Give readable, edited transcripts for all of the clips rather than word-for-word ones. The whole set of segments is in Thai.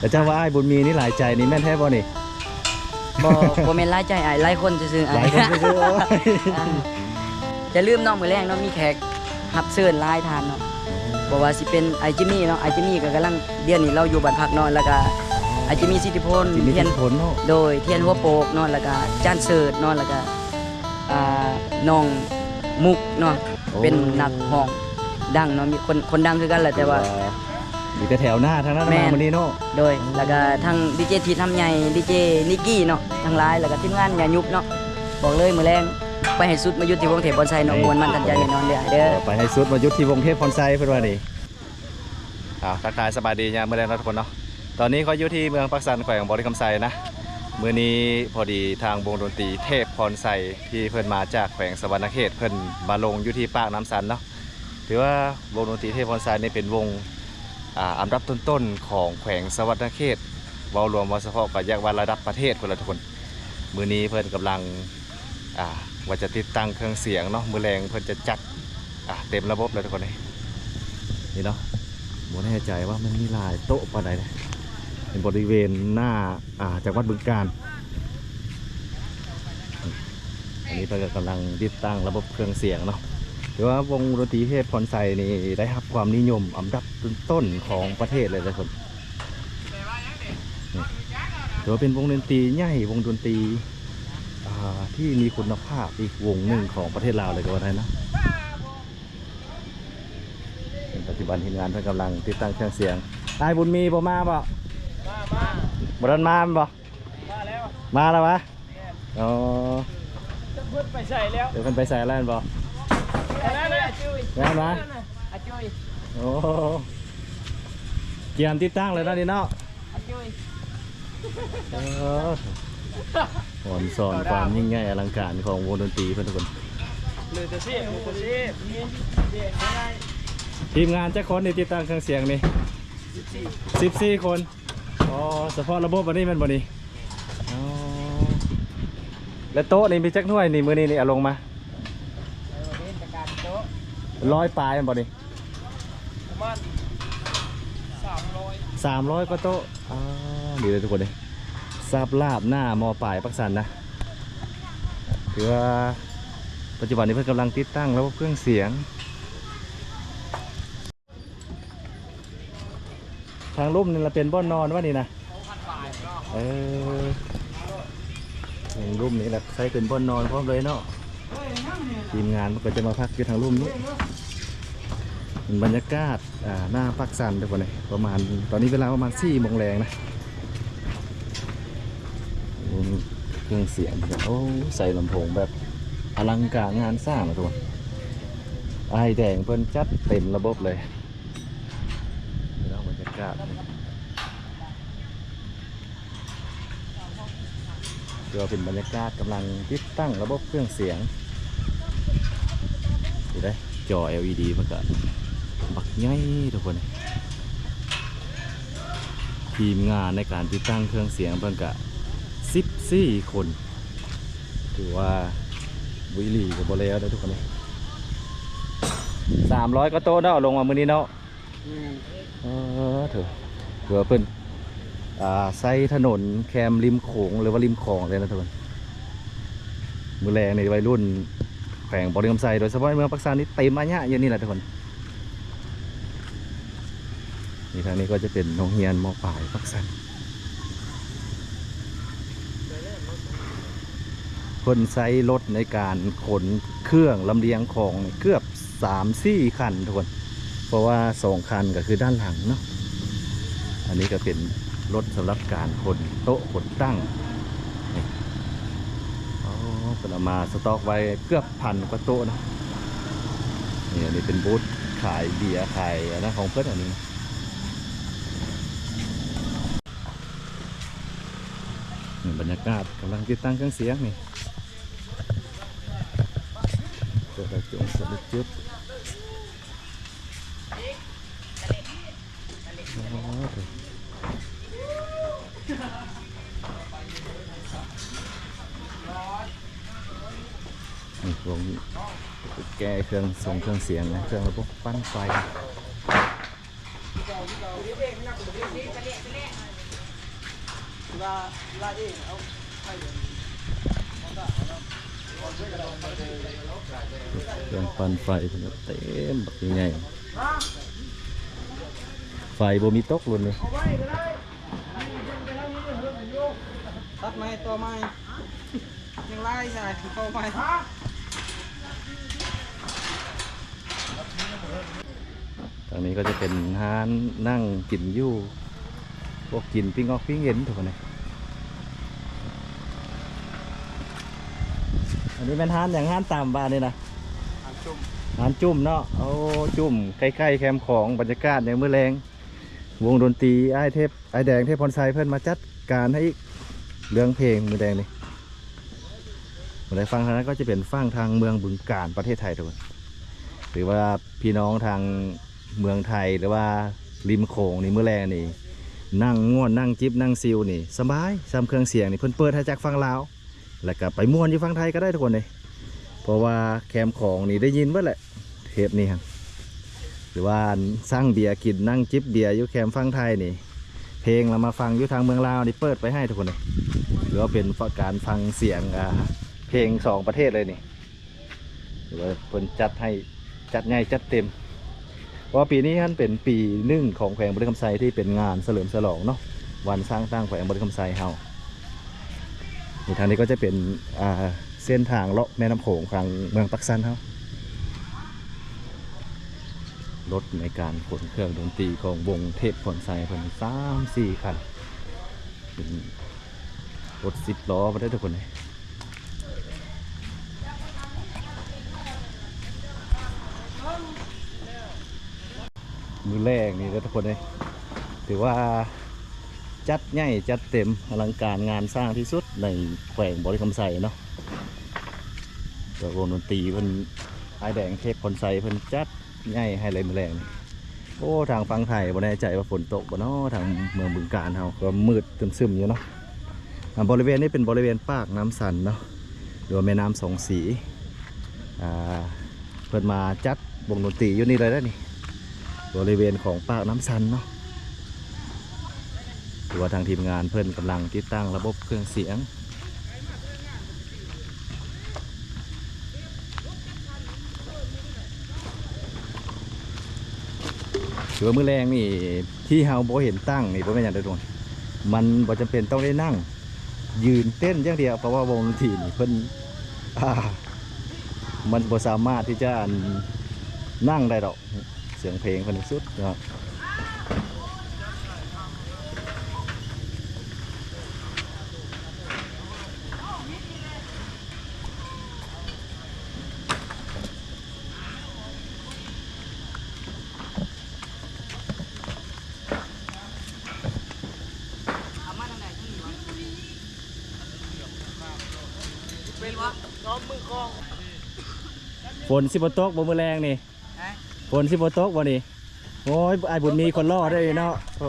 แต่เจ้าว่าไอ้บุญมีนี่หลายใจนี่แม่นแท้บ่นี่บ่แม่นหลายใจอ้ายหลายคนซื่อๆ หลายคนซื่อๆโอ้ย จะลืมน้องมื้อแรงเนาะมีแขกรับเชิญหลายท่านเนาะบ่ว่าสิเป็นไอจิมมี่เนาะไอจิมมี่ก็กำลังเดือนนี้เราอยู่บ้านพักเนาะแล้วก็ไอจิมมี่สิทธิพล ที่มี เทียน ผลเนาะ โดยเทียนหัวโปกเนาะแล้วก็จานเสิร์ชเนาะแล้วก็น้องมุกเนาะเป็นนักร้องดังเนาะมีคนดังคือกันแหละแต่ว่า อยู่แต่แถวหน้าทางนั้น แม่ มาน วันนี้เนาะ โดยแล้วก็ทั้งดีเจทีทำใหญ่ดีเจนิกกี้เนาะทั้งหลายแล้วก็ทีมงานอย่ายุบเนาะบอกเลยมื้อแรงไปให้สุดมายุติวงเทพบอนไซเนาะมวนมันทันใจแน่นอนเด้อเด้อ ไปให้สุดมายุทธที่วงเทพพรไซเพื่อนว่านี่ทักทายสบายดีเนี่ยเมื่อไรทุกคนเนาะตอนนี้เขาอยู่ที่เมืองปักสันแขวงบริคำไซนะมื้อนี้พอดีทางวงดนตรีเทพพรไซที่เพิ่นมาจากแขวงสวรรณเขตเพิ่นมาลงอยู่ที่ปากน้ำสันเนาะถือว่าวงดนตรีเทพพรไซนี่เป็นวงอันดับต้นๆของแขวงสวรรณเขตเว้ารวมว่าเฉพาะกับแยกว่าระดับประเทศคนละทุกคนมื้อนี้เพิ่นกำลังว่าจะติดตั้งเครื่องเสียงเนาะมือแรงเพิ่นจะจัดเต็มระบบเลยทุกคนนี่เนาะผมไม่แน่ใจว่ามันมีหลายโต๊ะปานใดเลยเป็นบริเวณหน้าจังหวัดบึงกาฬอันนี้เพิ่นกำลังติดตั้งระบบเครื่องเสียงเนาะถือว่าวงดนตรีเทพพรไซนี่ได้รับความนิยมอันดับต้นๆของประเทศเลยทุกคนถือว่าเป็นวงดนตรีใหญ่วงดนตรีที่มีคุณภาพอีกวงหนึ่งของประเทศลาวเลยก็ว่าได้นะเป็นปัจจุบันทีมงานเพื่อนกำลังติดตั้งเครื่องเสียงนายบุญมีบ่มาบ่บ่ทันมาบ่มาแล้ววะอ๋อเพิ่นไปใส่แล้วเดี๋ยวเพิ่นไปใส่แล้วบ่แล้วนะโอ้เกียมติดตั้งเลยนะนี่เนาะสอนความยิ่งใหญ่อลังการของวงดนตรีเพื่อนทุกคนทีมงานจะคนในติดตั้งเครื่องเสียงนี่14 คนอ๋อเฉพาะระบบอันนี้มันบ่นี่อ๋อแล้วโต๊ะนี่มีจักหน่วยนี่มือนี่เอาลงมา100 ปลายมันบ่นี่ประมาณ300 ก็โต๊ะดีเลยทุกคนเลยซาบลาบหน้ามอปลายปักสันนะถือว่าปัจจุบันนี้เพื่อนกำลังติดตั้งแล้วเครื่องเสียงทางลุ่มนี่เราเป็นบ่อนนอนวะนี่นะทางลุ่มนี่แหละใช้เป็นบ่อนนอนพร้อมเลยเนาะทีมงานก็จะมาพักอยู่ทางลุ่มนี้บรรยากาศหน้าปักสันทุกคนเลยประมาณตอนนี้เวลาประมาณ4 โมงแรงนะเครื่องเสียงโอ้ใส่ลำโพงแบบอลังการงานสร้างนะทุกคนไอแดงเพิ่นจัดเต็มระบบเลยแล้วบรรยากาศเดี๋ยวเป็นบรรยากาศกำลังติดตั้งระบบเครื่องเสียงดูได้จอ LED มาก่อนบักใหญ่ทุกคนทีมงานในการติดตั้งเครื่องเสียงเพิ่นกะ14 คนถือว่าวิลีกับบอลแล้วนะทุกคนเลย300 ก็โต๊ะเนาะลงมามื้อนี้เนาะถือว่าเพิ่นใส่ถนนแคมริมโขงหรือว่าริมคลองเลยนะทุกคนมื้อแรงในวัยรุ่นแขวงบริคำไซโดยเฉพาะเมืองปักสันนี่เต็มอันเนี้ยอย่างนี้แหละทุกคนนี่ทางนี้ก็จะเป็นโรงเรียนม.ปลายปักสันคนใช้รถในการขนเครื่องลำเลียงของเกือบ3-4 คันทุกคนเพราะว่า2 คันก็คือด้านหลังเนาะอันนี้ก็เป็นรถสำหรับการขนโต๊ะขนตั้งเป็นเอามาสต็อกไว้เกือบ1,000 กว่าโต๊ะนะนี่อันนี้เป็นบูธขายเบียร์ขายนะของเพื่อนอันนี้บรรยากาศกำลังติดตั้งเครื่องเสียงนี่เกิดอะไรจุ่มสะดุดจุดนี่วงแก้เครื่องส่งเครื่องเสียงนะเครื่องระบบปั้นไฟ เครื่องปั่นไฟเต็มแบบยังไงไฟบ่มีตกหล่นเลย ตัดไม้ตัวไม้ยังไล่ใช่เข้าไป ทางนี้ก็จะเป็นร้านนั่งกินอยู่พวกกินปิ้งออกปิ้งเย็นถูกไหมอันนี้เป็นร้านอย่างร้านตามบ้านนี่นะร้านจุ่มเนาะโอ้จุ่มใกล้ๆแคมป์ของบรรยากาศในมื้อแรงวงดนตรีไอ้เทพไอ้แดงเทพพรไซเพื่อนมาจัดการให้เรื่องเพลงมือแดงนี่มือแดงฟังทางนั้นก็จะเป็นฟังทางเมืองบึงกาฬประเทศไทยทุกคนหรือว่าพี่น้องทางเมืองไทยหรือว่าริมโขงนี่มื้อแรงนี่นั่งง่วนนั่งจิบนั่งซิลนี่สบายซ้ำเครื่องเสียงนี่เพิ่นเปิดให้จากฟังลาวแล้วก็ไปม่วนอยู่ฟังไทยก็ได้ทุกคนเลยเพราะว่าแคมป์ของนี่ได้ยินว่าแหละเทปนี้ครับหรือว่าสร้างเบียร์กินนั่งจิบเบียร์อยู่แคมป์ฟังไทยนี่เพลงเรามาฟังอยู่ทางเมืองลาวนี่เปิดไปให้ทุกคนเลยหรือว่าเป็นการฟังเสียงเพลงสองประเทศเลยนี่หรือว่าเพิ่นจัดให้จัดใหญ่จัดเต็มเพราะปีนี้ท่านเป็นปีหนึ่งของแขวงบริคำไซที่เป็นงานเฉลิมฉลองเนาะวันสร้างตั้งแขวงบริคำไซเฮาในทางนี้ก็จะเป็นเส้นทางเลาะแม่น้ำโขงทางเมืองปักซันเฮารถในการขนเครื่องดนตรีของวงเทพพรไซเพิ่น3-4 คันเป็นรถ10 ล้อมาได้ทุกคนเลยมือแรกนี่ทุกคนเลยถือว่าจัดใหญ่จัดเต็มอลังการงานสร้างที่สุดในแขวงบริคำไซเนาะตัววงดนตรีเพิ่นไอแดงเทพพรไซเพิ่นจัดใหญ่ให้เลยมือแรงนี่โอ้ทางฟังไทยบ่แน่ใจว่าฝนตกบ่เนาะทางเมืองบึงกาฬเฮาก็มืดซึมๆอยู่เนาะบริเวณนี้เป็นบริเวณปากน้ำสันเนาะหรือว่าแม่น้ำสองสีเพิ่นมาจัดวงดนตรีอยู่นี่เลยได้นี่บริเวณของปากน้ำสันเนาะหรือว่าทางทีมงานเพิ่นกำลังติดตั้งระบบเครื่องเสียงถือว่ามือแรงนี่ที่เฮาบ่เห็นตั้งนี่บ่แม่นอย่างใดทุกคนมันบ่จำเป็นต้องได้นั่งยืนเต้นอย่างเดียวเพราะว่าวงดนตรีนี่เพิ่นมันบ่สามารถที่จะนั่งได้ดอกเสียงเพลงเพิ่นสุดนะครับฝนสิบ่ตกบ่มื้อแรงนี่ฝนสิบ่ตกบ่นี่โอ้ยไอ้บุญมีคนล่อได้เนาะโอ้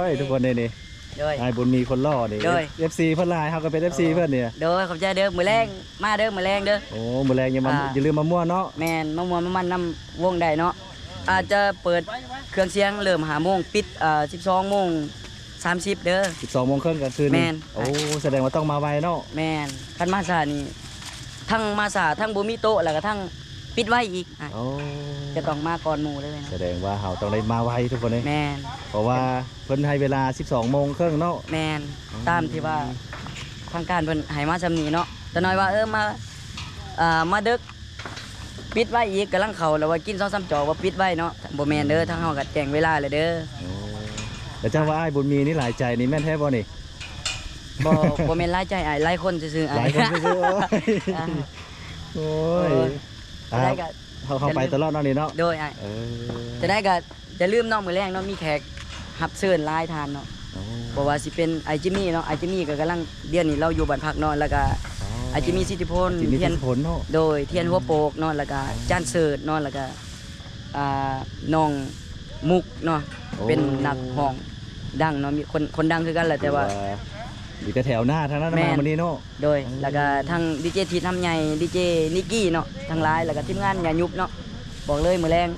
ยทุกคนนี่ไอ้บุญมีคนล่อนี่ FC เพิ่นหลายเฮาก็เป็น FC เพิ่นนี่เด้อขอบใจเด้อมื้อแรงมาเด้อมื้อแรงเด้อโอ้มื้อแรงอย่าลืมมาม่วนเนาะแม่นมาม่วนมันนำวงได้เนาะอาจจะเปิดเครื่องเสียงเริ่ม5 โมงปิด12:30เด้อ12 โมงครึ่งกลางคืนนี่โอ้แสดงว่าต้องมาไวเนาะแม่นคันมาซานี่ทั้งมาซาทั้งบ่มีโต๊ะแล้วก็ทั้งปิดไว้อีกจะต้องมาก่อนหมู่เลยนะแสดงว่าเฮาต้องได้มาไวทุกคนเลยแม่นเพราะว่าเพิ่นให้เวลา 12 โมงครึ่งเนาะแม่นตามที่ว่าทางการเพิ่นให้มาซำนี้เนาะแต่น้อยว่ามาดึกปิดไว้อีกกำลังเข้าแล้วว่ากิน2-3 จอกว่าปิดไว้เนาะบ่แม่นเด้อทางเฮาก็แจ้งเวลาเลยเด้อแล้วเจ้าว่าอ้ายบุญมีนี่หลายใจนี่แม่นแท้บ่นี่บ่แม่นหลายใจอ้ายหลายคนซื่อๆอ้ายหลายคนซื่อๆโอ้ยได้ก็เขาไปตลอดเนาะนี่เนาะโดยจะได้ก็จะลืมเนาะมื้อแรงเนาะมีแขกรับเชิญหลายทานเนาะเพราะว่าสิเป็นไอจิมี่เนาะไอจิมี่ก็กำลังเดือนนี้เราอยู่บ้านพักเนาะแล้วก็ไอจิมี่สิทธิพลเทียนผลเนาะโดยเทียนหัวโปกเนาะแล้วก็จานเสิร์ชเนาะแล้วก็น้องมุกเนาะเป็นนักร้องดังเนาะมีคนดังคือกันแหละแต่ว่าอยู่แถวหน้าทางนั้นมาวันนี้เนาะโดยแล้วก็ทางดีเจทีทำใหญ่ดีเจนิกกี้เนาะทั้งหลายแล้วก็ทีมงานอย่ายุบเนาะบอกเลยมื้อแรง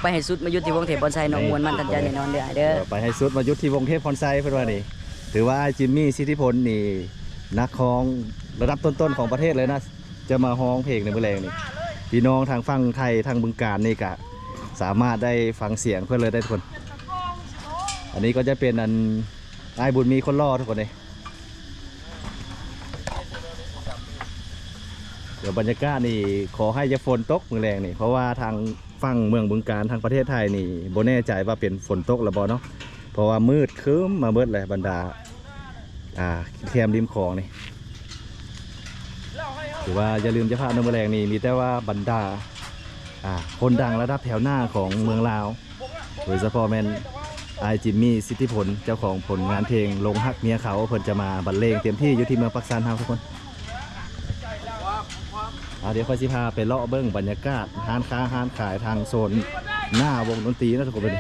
ไปให้สุดมายุดที่วงเทพพรไซเนาะม่วนมันทันใจแน่นอนเด้อไปให้สุดมายุดที่วงเทพพรไซเพิ่นว่านี่ ถือว่าจิมมี่สิทธิพลนี่นักร้องระดับต้นๆของประเทศเลยนะจะมาฮ้องเพลงในมื้อแรงนี่พี่น้องทางฝั่งไทยทางบึงกาฬนี่ก็สามารถได้ฟังเสียงเพื่อนเลยได้ทุกคนอันนี้ก็จะเป็นอันอ้ายบุญมีคนรอทุกคนเลยเดี๋ยวบรรยากาศนี่ขอให้จะฝนตกมื้อแรงนี่เพราะว่าทางฝั่งเมืองบึงกาฬทางประเทศไทยนี่บ่แน่ใจว่าเป็นฝนตกหรือบ่เนาะเพราะว่ามืดครึ้มมาเบิดเลยบรรดาแคมริมคลองนี่ถือว่าอย่าลืมจะพาน้ำแมลงนี่มีแต่ว่าบรรดาคนดังระดับแถวหน้าของเมืองลาวโดยเฉพาะแมนไอจิมมี่สิทธิพลเจ้าของผลงานเพลงลงฮักเมียเขาเพิ่นจะมาบรรเลงเต็มที่อยู่ที่เมืองปักซานเฮาทุกคนเดี๋ยวค่อยสิพาไปเลาะเบิ้งบรรยากาศห้านค้าห้านขายทางโซนหน้าวงดนตรีนะทุกคนไปดิ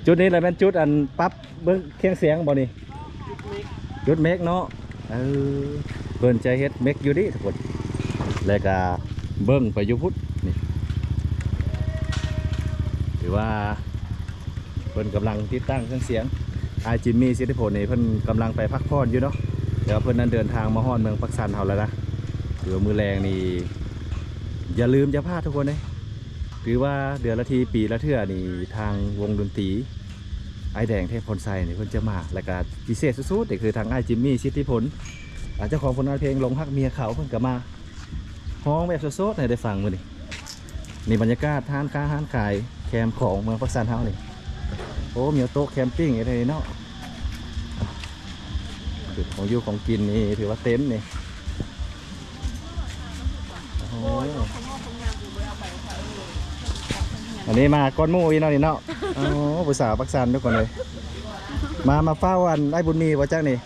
จุดนี้แหละเป็นจุดอันปั๊บเบิ้งเครื่องเสียงบ่นี่จุดเมกเนาะเพิ่นใจเฮ็ดเมกอยู่ดิทุกคนแล้วก็เบิ้งไปอยู่พุทธนี่ถือว่าเพิ่นกำลังติดตั้งเครื่องเสียงไอจิมมี่สิทธิพลนี่เพิ่นกำลังไปพักผ่อนอยู่เนาะเดี๋ยวเพิ่นนั้นเดินทางมาฮอดเมืองปักสันเฮาแล้วนะถือว่ามือแรงนี่อย่าลืมอย่าพลาดทุกคนเลยถือว่าเดือนละทีปีละเทื่อนี่ทางวงดนตรีไอแดงเทพพลไซนี่เพิ่นจะมาแล้วก็พิเศษสุดๆนี่คือทางไอจิมมี่สิทธิพลเจ้าของผลงานเพลงลงฮักเมียเขาเพิ่นก็มาฮ้องแบบสดๆให้ได้ฟังมื้อนี้นี่บรรยากาศห้านค้าห้านขายแคมป์ของเมืองปักสันเฮานี่โอ้มีโต๊ะแคมปิ้งอะไรเนาะจุดของอยู่ของกินนี่ถือว่าเต็มนี่อันนี้มาก้อนหมูอีเนาะนี่เนาะผู้สาวปักสันทุกคนเลยมาเฝ้าวันไอ้บุญมีว่าจังนี่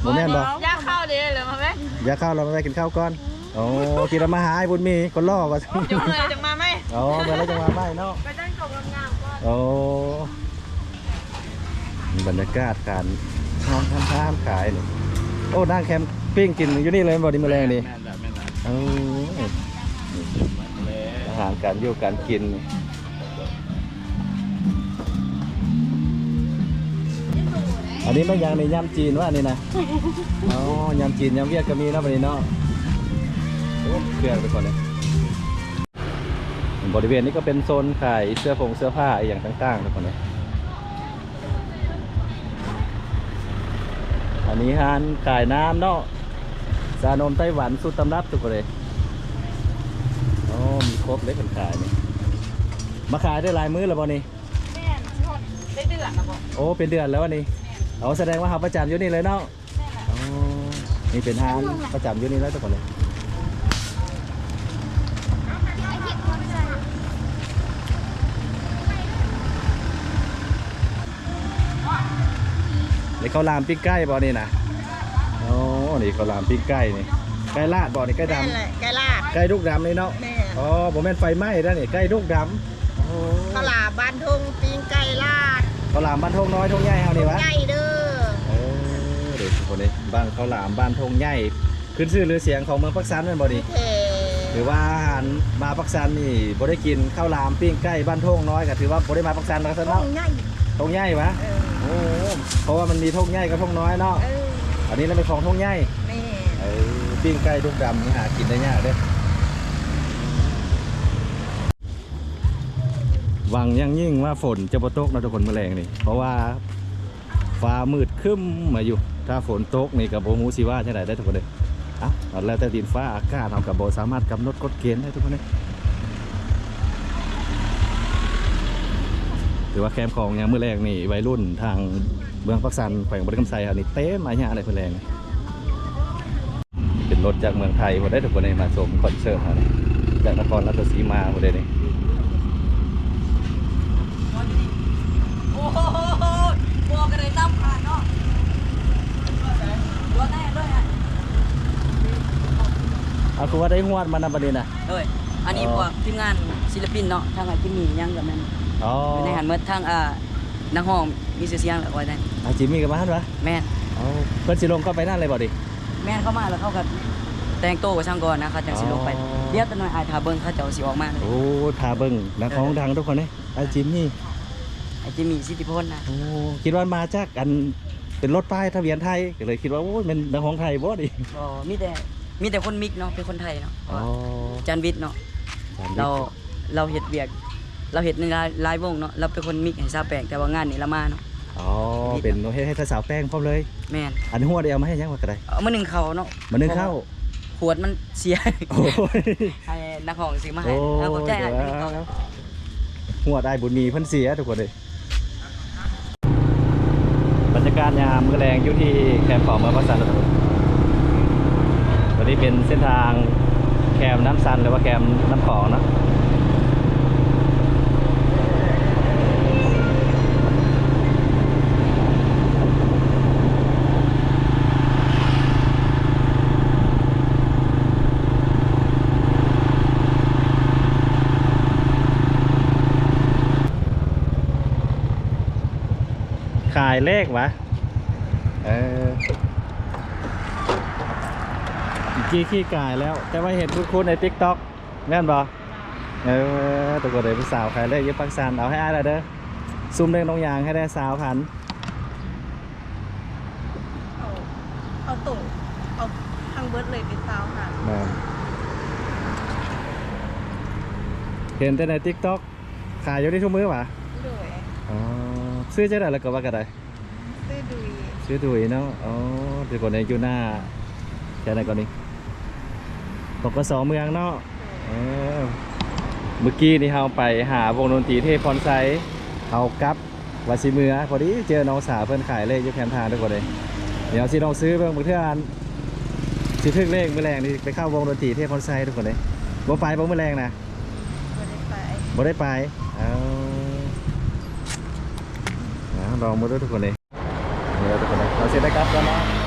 โมแม่นบ่ยาข้าวดีเลยมาไหมยาข้าวเราไปกินข้าวก่อนโอ้กินแล้วมาหาไอ้บุญมีคนล่อว่าจุ่มเลยจังมาไหมเมื่อไรจังมาไหมเนาะไปตั้งกล่องงามๆก่อนโอ้บรรยากาศการห้องทานขายนี่โอ้นั่งแคมปิ้งกินอยู่นี่เลยบ่ดีแมลงนี่อาหารการอยู่การกินอันนี้ไม่ยังในยำจีนว่านี่นะยำจีนยำเวียดก็มีนะวันนี้เนาะเคลื่อนไปก่อนเลยบริเวณนี้ก็เป็นโซนขายเสื้อผ้าอย่างต่างๆทุกคนเลยอันนี้ร้านขายน้ำเนาะชานมไต้หวันสูตรตำรับทุกคนเลยมีครบเลยคนขายนี่มาขายได้หลายมื้อแล้วบ่นี่แม่ได้เดือนแล้วบ่โอ้เป็นเดือนแล้ววันนี้แสดงว่าเขาประจำอยู่นี่เลยเนาะนี่เป็นห้างประจำอยู่นี่แล้วทุกคนเลยนี่ข้าวรามปิ้งไก่บ่นี่นะนี่ข้าวรามปิ้งไก่นี่ไก่ลาดบ่นี่ไก่ดำไก่ลาดไก่ลูกดำเลยเนาะบ่แม่นไฟไหม้แล้วนี่ไก่ลูกดำข้าวหลามบ้านทุ่งปิ้งไก่ลาดข้าวหลามบ้านทงน้อยทงใหญ่เฮานี่วะใหญ่เด้อเดี๋ยวคนนี้บ้านข้าวหลามบ้านทงใหญ่ขึ้นชื่อหรือเสียงของเมืองปักสันเป็นบ่ดีหรือว่าอาหารมาปักสันนี่บ่ได้กินข้าวหลามปิ้งไก่บ้านทงน้อยก็ถือว่าบ่ได้มาปักสันแล้วซะเนาะทงใหญ่วะเพราะว่ามันมีทงใหญ่กับทงน้อยเนาะอันนี้เราเป็นของทงใหญ่ปิ้งไก่ลูกดำนี่หากินได้ยากเด้อหวังยังยิ่งว่าฝนจะบ่ตกนะทุกคนแมลงนี่เพราะว่าฟ้ามืดครึ้มมาอยู่ถ้าฝนตกนี่กับโบมูสิว่าจะไหนได้ทุกคนเลยแล้วแต่ดินฟ้าอากาศเรากับโบสามารถกำหนดกฎเกณฑ์ได้ทุกคนเลยถือว่าแคมป์ของยังมือแรงนี่วัยรุ่นทางเมืองปักสันแขวงบริคำไซนี่เต้มาหยาอะไรเพื่อแรงเป็นรถจากเมืองไทยหมดได้ทุกคนเลยมาชมคอนเสิร์ตจากนครราชสีมาหมดเลยนี่บอกกันเลยตั้มผ่านเนาะรถได้ด้วยอ่ะคือว่าได้หวดมานำประเด็นนะอันนี้พวกทีมงานศิลปินเนาะทางจิมมี่ยังกับแม่ในหันเมื่อทางนักห้องมีเสียงแล้วไว้ได้จิมมี่กับบ้านวะแม่เพิ่นสิลงก็ไปนั่นเลยบ่ดิ แม่นเข้ามาแล้วเขาก็แต่งโตวกับช่างก่อนนะเขาจังสิลงไป อ๋อ เดี๋ยวตะน้อยอายทาเบิ่งเขาเจ้าสิออกมาเลย โอ้ทาเบิ่งนักร้องดังทุกคนเลยไอ้จิมมี่ ไอ้จิมมี่สิทธิพลนะ โอ้คิดว่ามาจากอันเป็นรถป้ายทะเบียนไทยก็เลยคิดว่าโอ้ยเป็นนักร้องไทยบ่ดิ ก็มีแต่คนมิกเนาะเป็นคนไทยเนาะ อ๋อ จันวิทย์เนาะเราเฮ็ดเวียกเราเฮ็ดในหลายวงเนาะเราเป็นคนมิกให้ซาแปลงแต่ว่างานนี้ละมาเนาะ อ๋อเป็นให้สาวแป้งพร้อมเลย แม่น อันหัวเดียวมาให้ยังว่าก็ได้ เอามานึ่งเขาเนาะ มานึ่งข้าว ขวดมันเสีย โอ้ย ให้นักห้องซื้อมาให้ โอ้ เอาขอบใจ เดี๋ ให้ ยว ไปนึ่งเขา หัวได้บุญมีเพิ่นเสียทุกคนเลยบรรยากาศยามมื้อแรงอยู่ที่แคมป์ของเมืองพักสันทุกคนวันนี้เป็นเส้นทางแคมป์น้ำซันหรือว่าแคมป์น้ำของเนาะขายเลขวะกี้ขี้กายแล้ว แต่ว่าเห็นคุ้นๆใน TikTok แม่นบ่ตัวก็เลยเป็นสาวขายเลขอยี่ปักซันเอาให้อ้ายละเด้อซุ่มเล่นตรงยางให้ได้สาวพัน เอาตุ่มเอาทางเบิร์ดเลยเป็นสาวค่ะ แม่นเห็นแต่ใน TikTok ขายอยู่ที่ทุกมื้อวะ โดย อ๋อซื้อจะได้แล้วก็ว่ากันได้ ซื้อดุย ชื่อดุยเนาะ อ๋อเดี๋ยวก่อนในอยู่หน้าแค่ไหนก่อนนี้ปกสเมืองเนาะเออเมื่อกี้นี่เราไปหาวงดนตรีเทพพรไซเขากลับวาสิเมือพอดีเจอน้องสาวเพิ่นขายเลขอยู่แคมทางทุกคนเลยเดี๋ยวสิลองซื้อเบิ่งเพื่อนสิถึกเลขมื้อแรงนี่ไปเข้าวงดนตรีเทพพรไซทุกคนเลยบ่ไปบ่มื้อแรงนะ บ่ได้ไปบ่ได้ไปเอาลองมาดูทุกคนเลยเดี๋ยวทุกคนเลยเราเสร็จได้กลับกันเนาะ